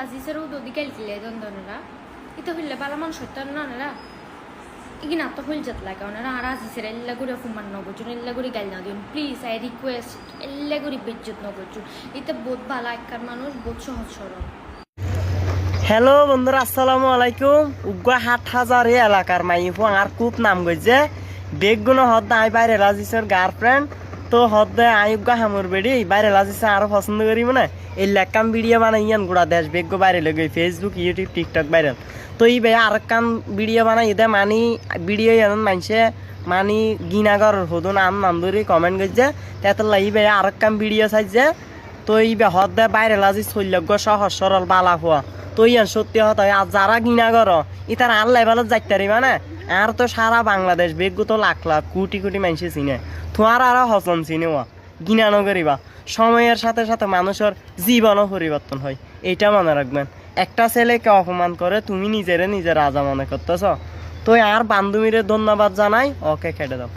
আজিসেরও দদি গাইছিলে দন্দনরা ইতো হইলে বালা মানুষ হইতো না ইগিনা তো হইল যেত লাগে ওনারা আর আজিসের এল্লা করে ফুমান নবজুন এল্লা করে গাইল না দিন প্লিজ আই রিকোয়েস্ট এল্লা করে বেজ্জত নবজুন ইতে বহুত ভালো একখান মানুষ বহুত সহজ সরল। হ্যালো বন্ধুরা, আসসালামু আলাইকুম। উগ্র ৭,০০০ এলাকার মাইফু আর খুব নাম গইছে বেগুনো হদ্দা আই বাইরে লাজিসের গার্লফ্রেন্ড তো হদ্দে আই উগ্র হামুর বেড়ি বাইরে লাজিসে আরো পছন্দ করি মানে এই লেকাম ভিডিও বানাই ইয়ান গুড়া দেশ বেগ বাইরে লগে ফেসবুক ইউটিউব টিকটক বাইরে তো এই ভাই আর কাম ভিডিও বানাই এদে মানি ভিডিও এমন মানছে মানি গিনাগর হদুন আম নাম ধরে কমেন্ট করছে তেতলা এই ভাই আর কাম ভিডিও চাইছে তো এই বে হদ্দে বাইরে লাজি শৈলজ্ঞ সহজ সরল বালা হওয়া তো ইয়ান সত্যি হত আর যারা গিনা কর ইতার আর লেভেলত যাইতে পারিবা না আর তো সারা বাংলাদেশ বেগ তো লাখ লাখ কোটি কোটি মানুষে চিনে তোমার আরো হসন চিনেওয়া গিনা নকরিবা। সময়ের সাথে সাথে মানুষের জীবনও পরিবর্তন হয়, এইটা মনে রাখবেন। একটা ছেলেকে অপমান করে তুমি নিজের রাজা মনে করতেছ তো আর বান্ধবীরে ধন্যবাদ জানাই, ওকে কেটে দাও।